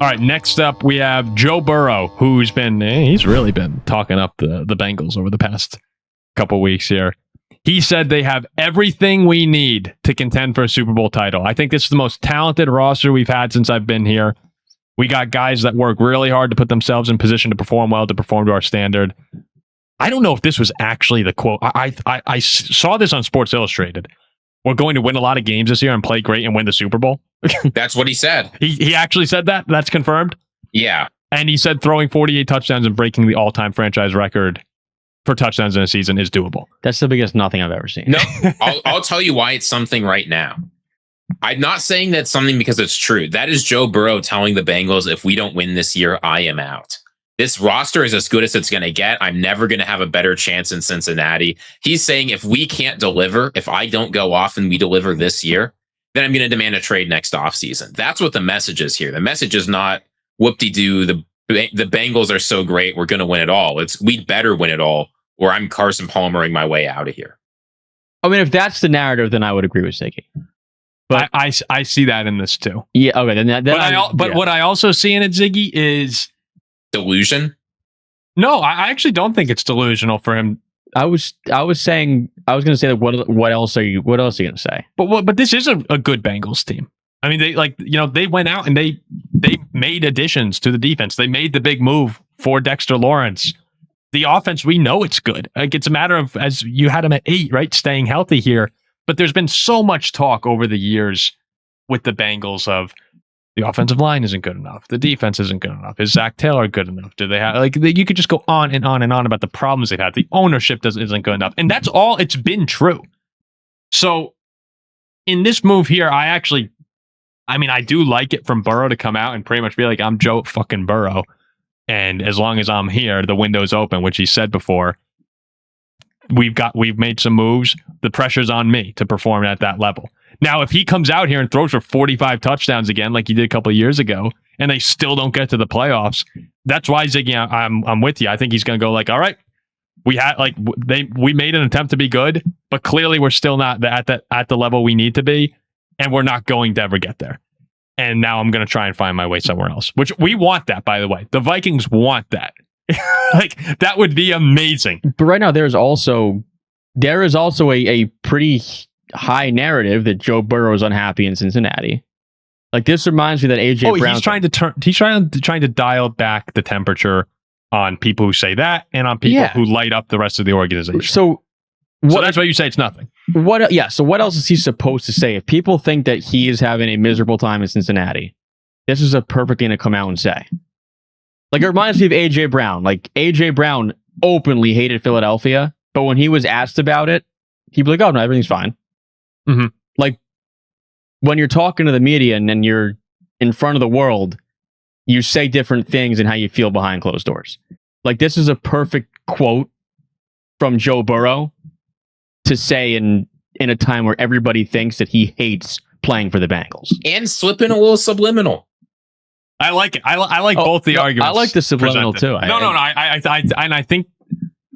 All right, next up we have Joe Burrow, who's he's really been talking up the Bengals over the past couple weeks here. He said they have everything we need to contend for a Super Bowl title. I think this is the most talented roster we've had since I've been here. We got guys that work really hard to put themselves in position to perform well, to perform to our standard. I don't know if this was actually the quote. I saw this on Sports Illustrated. We're going to win a lot of games this year and play great and win the Super Bowl. That's what he said. He actually said that? That's confirmed? Yeah. And he said throwing 48 touchdowns and breaking the all-time franchise record for touchdowns in a season is doable. That's the biggest nothing I've ever seen. No, I'll tell you why it's something right now. I'm not saying that's something because it's true. That is Joe Burrow telling the Bengals, if we don't win this year, I am out. This roster is as good as it's going to get. I'm never going to have a better chance in Cincinnati. He's saying if we can't deliver, if I don't go off and we deliver this year, then I'm going to demand a trade next offseason. That's what the message is here. The message is not whoop-de-doo, the Bengals are so great, we're going to win it all. It's we'd better win it all, or I'm Carson Palmering my way out of here. I mean, if that's the narrative, then I would agree with Ziggy. But I see that in this too. Yeah, okay. Then what I also see in it, Ziggy, is delusion. No, I actually don't think it's delusional for him. I was going to say that what else are you going to say? But this is a good Bengals team. I mean, they went out and they made additions to the defense. They made the big move for Dexter Lawrence. The offense, we know it's good. Like, it's a matter of, as you had him at 8, right, staying healthy here. But there's been so much talk over the years with the Bengals of the offensive line isn't good enough. The defense isn't good enough. Is Zach Taylor good enough? Do they have you could just go on and on and on about the problems they've had. The ownership isn't good enough. And that's all it's been true. So in this move here, I do like it from Burrow to come out and pretty much be like, I'm Joe fucking Burrow. And as long as I'm here, the window's open, which he said before. We've made some moves. The pressure's on me to perform at that level. Now, if he comes out here and throws for 45 touchdowns again, like he did a couple of years ago, and they still don't get to the playoffs, that's why Ziggy, I'm with you. I think he's going to go like, all right, we made an attempt to be good, but clearly we're still not at the level we need to be, and we're not going to ever get there. And now I'm going to try and find my way somewhere else, which we want that, by the way. The Vikings want that. Like, that would be amazing. But right now, there is also a pretty high narrative that Joe Burrow is unhappy in Cincinnati. Like, this reminds me that AJ Brown. He's trying to dial back the temperature on people who say that and on people who light up the rest of the organization. So that's why you say it's nothing. So what else is he supposed to say? If people think that he is having a miserable time in Cincinnati, this is a perfect thing to come out and say. Like, it reminds me of AJ Brown. Like, AJ Brown openly hated Philadelphia, but when he was asked about it, he'd be like, oh, no, everything's fine. Mm-hmm. Like, when you're talking to the media and then you're in front of the world, you say different things and how you feel behind closed doors. Like, this is a perfect quote from Joe Burrow to say in a time where everybody thinks that he hates playing for the Bengals. And slip in a little subliminal. I like it. I like both the arguments. I like the subliminal presented. too.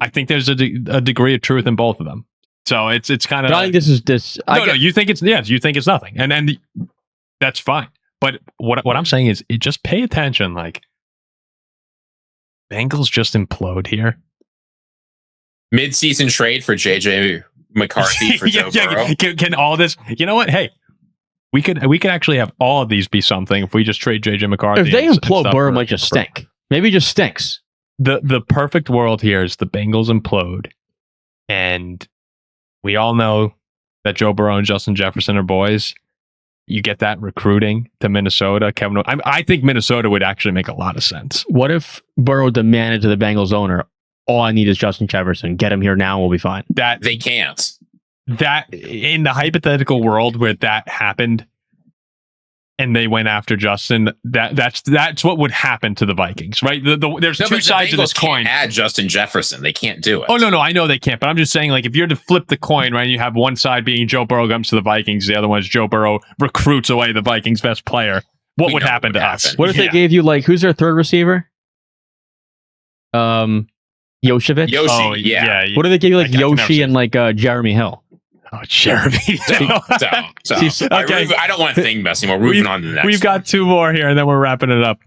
I think there's a degree of truth in both of them. So it's kind of. But I think this is. No. You think it's you think it's nothing, and that's fine. But what I'm saying is, just pay attention. Like, Bengals just implode here. Mid-season trade for JJ McCarthy for Joe Burrow. Can all this? You know what? Hey. We could actually have all of these be something if we just trade JJ McCarthy. If they implode, Burrow might just stink. Maybe it just stinks. The perfect world here is the Bengals implode, and we all know that Joe Burrow and Justin Jefferson are boys. You get that recruiting to Minnesota. I think Minnesota would actually make a lot of sense. What if Burrow demanded to the Bengals owner, all I need is Justin Jefferson. Get him here now, we'll be fine. That they can't. That in the hypothetical world where that happened and they went after Justin, that's what would happen to the Vikings, right? There's two sides of this coin. Can't add Justin Jefferson. They can't do it. Oh, no, I know they can't, but I'm just saying, like, if you're to flip the coin, right, you have one side being Joe Burrow comes to the Vikings, the other one is Joe Burrow recruits away the Vikings' best player. What would happen to us? What if they gave you, like, who's their third receiver? Yoshevich? Oh, yeah. What if they gave you, like, Yoshi and, like, Jeremy Hill? Oh, Jeremy. I don't want to think mess anymore. Moving on to the next. We've got two more here, and then we're wrapping it up.